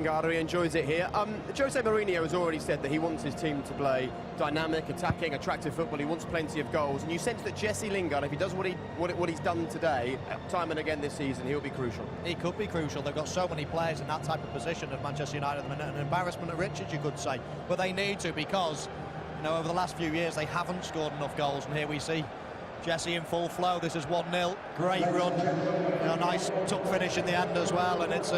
He enjoys it here. Jose Mourinho has already said that he wants his team to play dynamic, attacking, attractive football. He wants plenty of goals, and you sense that Jesse Lingard, if he does what he's done today, time and again this season, he'll be crucial. He could be crucial. They've got so many players in that type of position of Manchester United at the minute. An embarrassment at Richards, you could say, but they need to, because over the last few years they haven't scored enough goals, and here we see Jesse in full flow. This is 1-0, great run, nice tuck finish in the end as well, and it's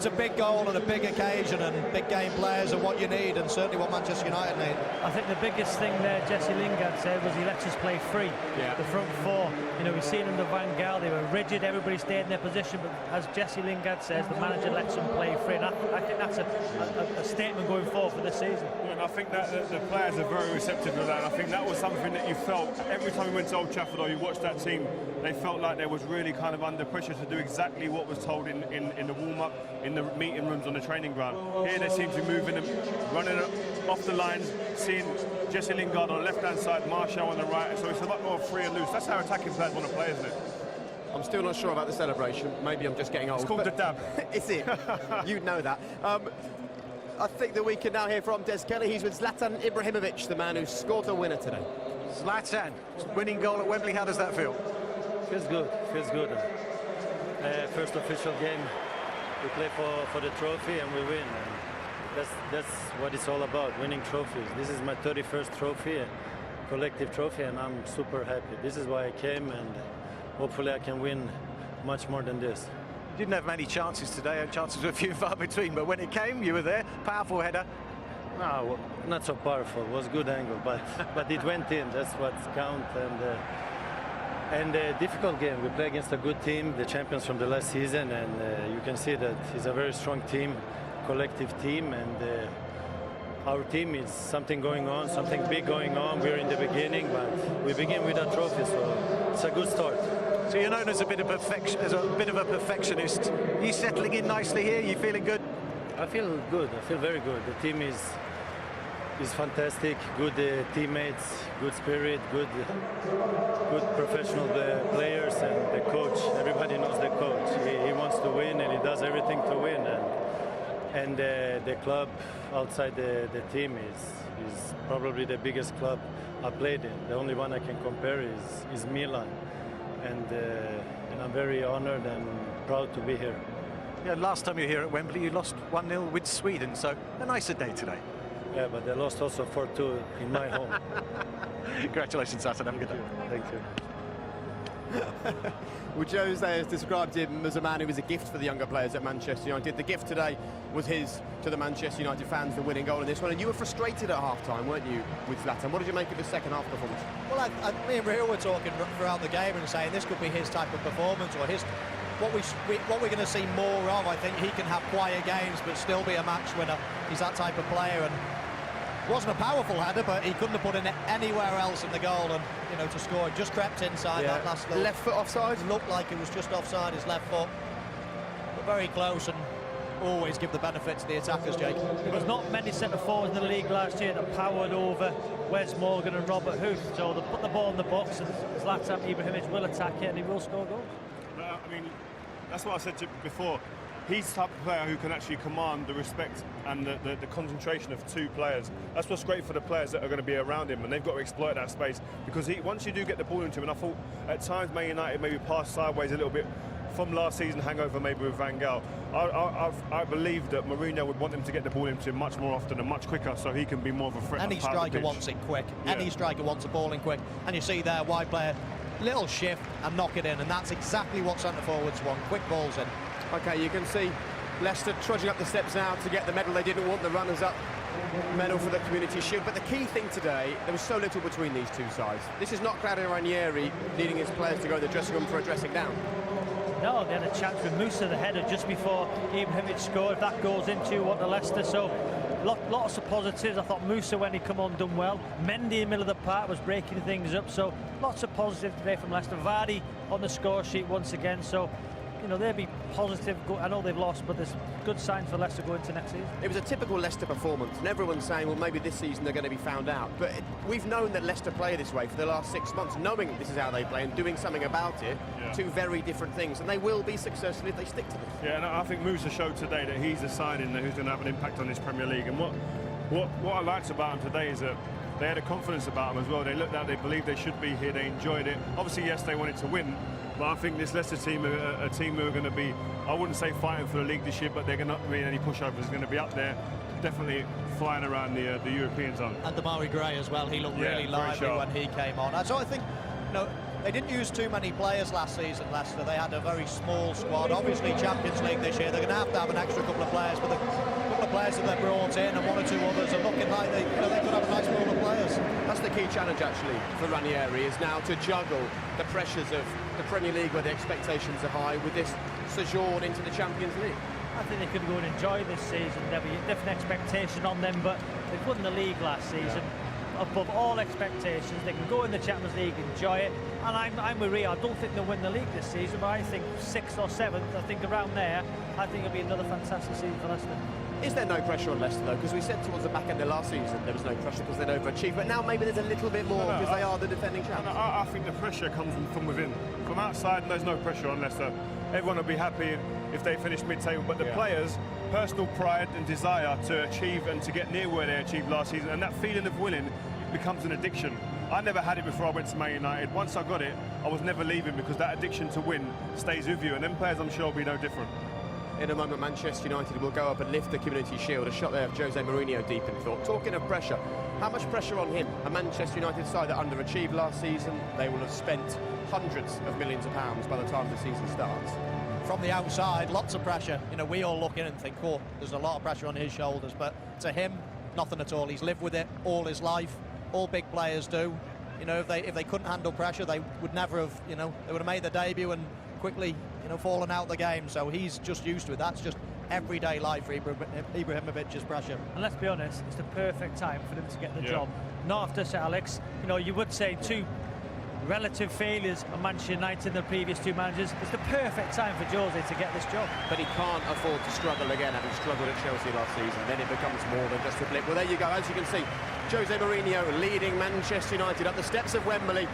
a big goal and a big occasion, and big game players are what you need, and certainly what Manchester United need. I think the biggest thing there Jesse Lingard said was he lets us play free. Yeah. The front four, we've seen under Van Gaal, they were rigid, everybody stayed in their position, but as Jesse Lingard says, the manager lets them play free, and I think that's a statement going forward for this season. Yeah, and I think that the players are very receptive to that, and I think that was something that you felt every time we went to Old Trafford or you watched that team. They felt like they was really kind of under pressure to do exactly what was told in the warm-up, in the meeting rooms on the training ground. Here they seem to be moving them, running off the lines, seeing Jesse Lingard on the left-hand side, Martial on the right, so it's a lot more free and loose. That's how attacking players want to play, isn't it? I'm still not sure about the celebration. Maybe I'm just getting old. It's called the dab. Is it? You'd know that. I think that we can now hear from Des Kelly. He's with Zlatan Ibrahimovic, the man who scored the winner today. Zlatan, winning goal at Wembley, how does that feel? Feels good, feels good. First official game, we play for the trophy and we win. And that's what it's all about, winning trophies. This is my 31st trophy, collective trophy, and I'm super happy. This is why I came, and hopefully I can win much more than this. You didn't have many chances today, chances were few and far between, but when it came, you were there. Powerful header. No, not so powerful. It was a good angle, but it went in. That's what counts. And a difficult game. We play against a good team, the champions from the last season, and you can see that it's a very strong team, collective team, and our team is something going on, something big going on. We're in the beginning, but we begin with a trophy, so it's a good start. So you're known as a bit of a perfectionist. Are you settling in nicely here? You feeling good? I feel good. I feel very good. The team is fantastic. Good teammates, good spirit, good professional players, and the coach. Everybody knows the coach. He wants to win, and he does everything to win. And the club outside the team is probably the biggest club I played in. The only one I can compare is Milan. And I'm very honored and proud to be here. Yeah, last time you were here at Wembley, you lost 1-0 with Sweden, so a nicer day today. Yeah, but they lost also 4-2 in my home. Congratulations, Zlatan. Have a good day. Thank you. Well, Jose has described him as a man who was a gift for the younger players at Manchester United. The gift today was his to the Manchester United fans, the winning goal in this one. And you were frustrated at half-time, weren't you, with Zlatan? What did you make of his second-half performance? Well, me and Rio were talking throughout the game and saying this could be his type of performance, or what we're going to see more of. I think he can have quiet games but still be a match winner. He's that type of player, and wasn't a powerful header, but he couldn't have put it anywhere else in the goal, and to score, just crept inside that last little. Left foot offside? Looked like it was just offside, his left foot, but very close, and always give the benefit to the attackers, Jake. There was not many centre forwards in the league last year that powered over Wes Morgan and Robert Huth, so they put the ball in the box, and Zlatan Ibrahimovic will attack it and he will score goals. I mean, that's what I said to you before. He's the type of player who can actually command the respect and the concentration of two players. That's what's great for the players that are going to be around him, and they've got to exploit that space, because once you do get the ball into him, and I thought at times Man United maybe passed sideways a little bit from last season hangover maybe with Van Gaal. I believe that Mourinho would want him to get the ball into him much more often and much quicker, so he can be more of a threat. Any striker wants it quick. Yeah. Any striker wants a ball in quick, and you see there, wide player, little shift and knock it in, and that's exactly what centre forwards want. Quick balls in. Okay, you can see Leicester trudging up the steps now to get the medal. They didn't want the runners-up medal for the Community Shield, but the key thing today, there was so little between these two sides. This is not Claudio Ranieri leading his players to go to the dressing room for a dressing down. No, they had a chance with Musa, the header, just before Ibrahimovic scored. That goes in 2-1 to Leicester, so lots of positives. I thought Musa, when he come on, done well. Mendy in the middle of the park was breaking things up, so lots of positives today from Leicester. Vardy on the score sheet once again, so you know, they'll be positive. I know they've lost, but there's good signs for Leicester going into next season. It was a typical Leicester performance, and everyone's saying, well, maybe this season they're going to be found out. But we've known that Leicester play this way for the last 6 months, knowing this is how they play and doing something about it. Yeah. Two very different things, and they will be successful if they stick to this. Yeah, and I think Musa showed today that he's a signing who's going to have an impact on this Premier League. And what I liked about him today is that they had a confidence about him as well. They looked out, they believed they should be here, they enjoyed it. Obviously, yes, they wanted to win, but I think this Leicester team are a team who are going to be, I wouldn't say fighting for the league this year, but they're not really any pushovers. They're going to be up there, definitely flying around the European zone. And Damari Gray as well, he looked really lively when he came on. So I think, you know, they didn't use too many players last season, Leicester. They had a very small squad. Obviously, Champions League this year, they're going to have an extra couple of players, but the couple of players that they brought in and one or two others are looking like they could have a nice pool of players. That's the key challenge, actually, for Ranieri, is now to juggle the pressures of the Premier League, where the expectations are high, with this sojourn into the Champions League. I think they could go and enjoy this season. There'll be a different expectation on them, but they've won the league last season. Above all expectations, they can go in the Champions League, enjoy it, and I'm with Rio. I don't think they'll win the league this season, but I think 6th or 7th, I think around there, I think it'll be another fantastic season for Leicester. Is there no pressure on Leicester, though? Because we said towards the back end of last season there was no pressure because they'd overachieved, but now maybe there's a little bit more because they are the defending champions. I think the pressure comes from within. From outside, there's no pressure on Leicester. Everyone will be happy if they finish mid-table, but the players, personal pride and desire to achieve and to get near where they achieved last season, and that feeling of winning becomes an addiction. I never had it before I went to Man United. Once I got it, I was never leaving, because that addiction to win stays with you, and them players, I'm sure, will be no different. In a moment, Manchester United will go up and lift the Community Shield. A shot there of Jose Mourinho deep in thought. Talking of pressure, how much pressure on him? A Manchester United side that underachieved last season. They will have spent hundreds of millions of pounds by the time the season starts. From the outside, lots of pressure. You know, we all look in and think, oh, there's a lot of pressure on his shoulders, but to him, nothing at all. He's lived with it all his life. All big players do. You know, if they couldn't handle pressure, they would never have, you know, they would have made their debut and quickly, you know, fallen out the game. So he's just used to it. That's just everyday life for Ibrahimovic's pressure. And let's be honest, it's the perfect time for them to get the job. Not after Sir Alex. You know, you would say two relative failures of Manchester United in the previous two managers. It's the perfect time for Jose to get this job. But he can't afford to struggle again, having struggled at Chelsea last season. Then it becomes more than just a blip. Well, there you go. As you can see, Jose Mourinho leading Manchester United up the steps of Wembley.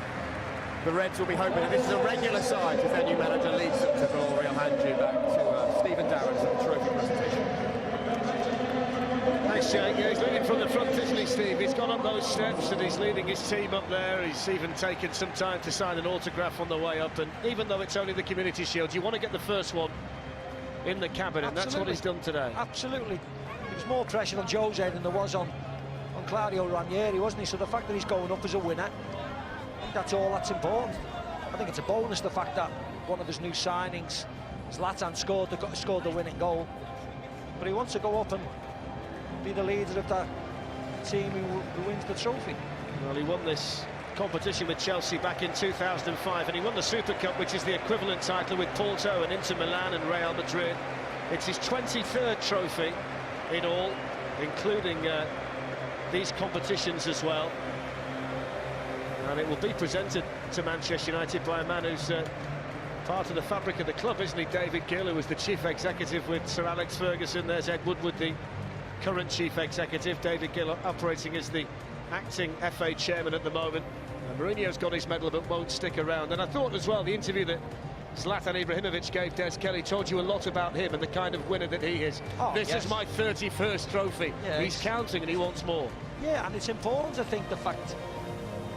The Reds will be hoping that this is a regular side if their new manager leads them to glory. I'll hand you back to Stephen Darren for the trophy presentation. Thanks, Jake. Yeah, he's leading from the front, isn't he, Steve? He's gone up those steps and he's leading his team up there. He's even taken some time to sign an autograph on the way up. And even though it's only the Community Shield, you want to get the first one in the cabinet. And that's what he's done today. Absolutely. There was more pressure on Jose than there was on Claudio Ranieri, wasn't he? So the fact that he's going up as a winner, that's all that's important. I think it's a bonus, the fact that one of his new signings, Zlatan, scored the winning goal. But he wants to go up and be the leader of that team who wins the trophy. Well, he won this competition with Chelsea back in 2005, and he won the Super Cup, which is the equivalent title with Porto and Inter Milan and Real Madrid. It's his 23rd trophy in all, including these competitions as well. And it will be presented to Manchester United by a man who's part of the fabric of the club, isn't he? David Gill, who was the chief executive with Sir Alex Ferguson. There's Ed Woodward, the current chief executive. David Gill operating as the acting FA chairman at the moment. And Mourinho's got his medal but won't stick around. And I thought as well, the interview that Zlatan Ibrahimovic gave Des Kelly told you a lot about him and the kind of winner that he is. This is my 31st trophy. Yeah, he's counting and he wants more. Yeah, and it's important, I think, the fact,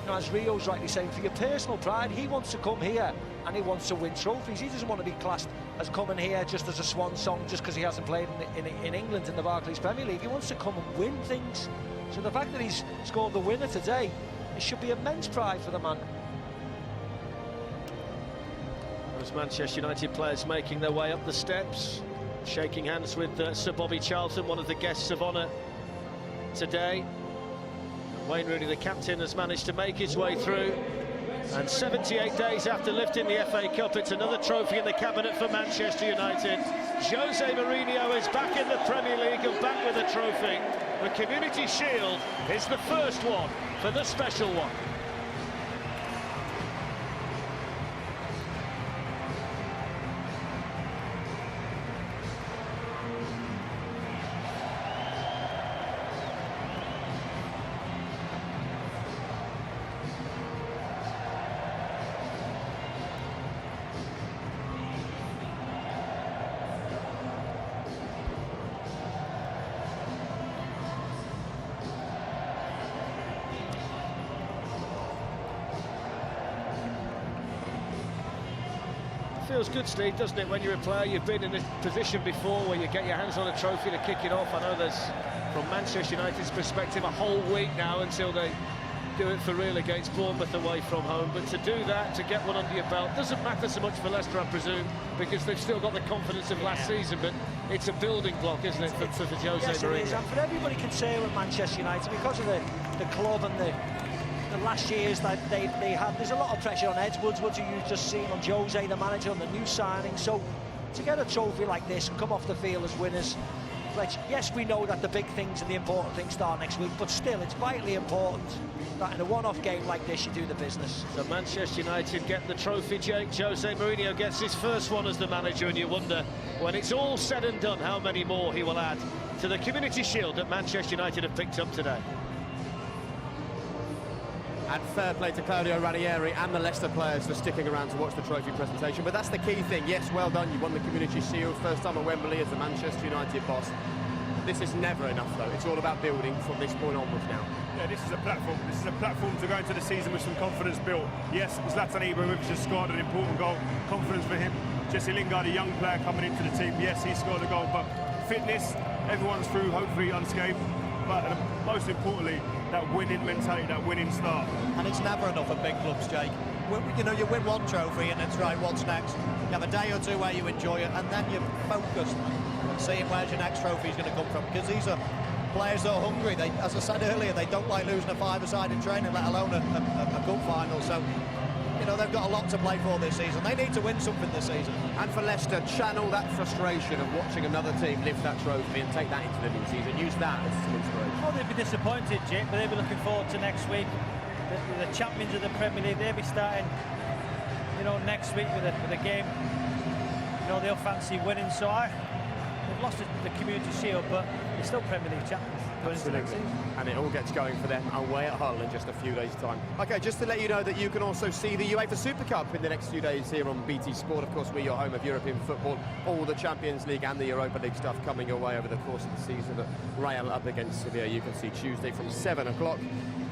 you know, as Rio's rightly saying, for your personal pride, he wants to come here and he wants to win trophies. He doesn't want to be classed as coming here just as a swan song, just because he hasn't played in England in the Barclays Premier League. He wants to come and win things. So the fact that he's scored the winner today, it should be immense pride for the man. Those Manchester United players making their way up the steps, shaking hands with Sir Bobby Charlton, one of the guests of honour today. Wayne Rooney, the captain, has managed to make his way through. And 78 days after lifting the FA Cup, it's another trophy in the cabinet for Manchester United. Jose Mourinho is back in the Premier League and back with a trophy. The Community Shield is the first one for the special one. feels good, Steve, doesn't it, when you're a player, you've been in this position before where you get your hands on a trophy to kick it off. I know there's, from Manchester United's perspective, a whole week now until they do it for real against Bournemouth away from home, but to do that, to get one under your belt, doesn't matter so much for Leicester, I presume, because they've still got the confidence of last season, but it's a building block, isn't it, for Jose Mourinho? Yes, it is, and for everybody concerned with Manchester United, because of the club and the last years that they had, there's a lot of pressure on Edwards, what you've just seen on Jose, the manager, on the new signing. So to get a trophy like this and come off the field as winners, yes, we know that the big things and the important things start next week, but still, it's vitally important that in a one-off game like this, you do the business. So Manchester United get the trophy, Jake. Jose Mourinho gets his first one as the manager, and you wonder, when it's all said and done, how many more he will add to the Community Shield that Manchester United have picked up today. And fair play to Claudio Ranieri and the Leicester players for sticking around to watch the trophy presentation. But that's the key thing. Yes, well done. You won the Community Shield. First time at Wembley as the Manchester United boss. This is never enough, though. It's all about building from this point onwards now. Yeah, this is a platform. This is a platform to go into the season with some confidence built. Yes, Zlatan Ibrahimovic has scored an important goal. Confidence for him. Jesse Lingard, a young player coming into the team. Yes, he scored a goal, but fitness, everyone's through, hopefully unscathed. But most importantly, that winning mentality, that winning start. And it's never enough at big clubs, Jake. You know, you win one trophy and it's right, what's next? You have a day or two where you enjoy it, and then you're focused on seeing where's your next trophy is going to come from, because these are players that are hungry. They, as I said earlier, they don't like losing a five-a-side in training, let alone a cup final. So, you know, they've got a lot to play for this season. They need to win something this season. And for Leicester, channel that frustration of watching another team lift that trophy and take that into the new season. Use that as some inspiration. Oh, they'd be disappointed, Jake, but they'll be looking forward to next week. The champions of the Premier League, they'll be starting, you know, next week with a game. You know, they'll fancy winning. So they've lost the Community Shield, but they're still Premier League champions. And it all gets going for them away at Hull in just a few days' time. Okay, just to let you know that you can also see the UEFA Super Cup in the next few days here on BT Sport. Of course, we're your home of European football. All the Champions League and the Europa League stuff coming your way over the course of the season. Real up against Sevilla, you can see Tuesday from 7 o'clock.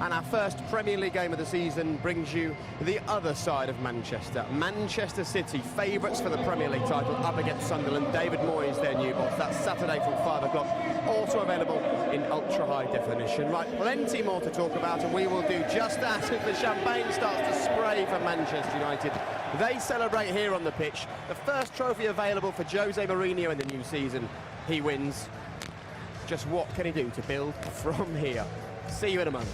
And our first Premier League game of the season brings you the other side of Manchester. Manchester City, favourites for the Premier League title, up against Sunderland. David Moyes, their new boss. That's Saturday from 5 o'clock. Also available in ultra-high definition. Right, plenty more to talk about, and we will do just that as the champagne starts to spray for Manchester United. They celebrate here on the pitch. The first trophy available for Jose Mourinho in the new season. He wins. Just what can he do to build from here? See you in a moment.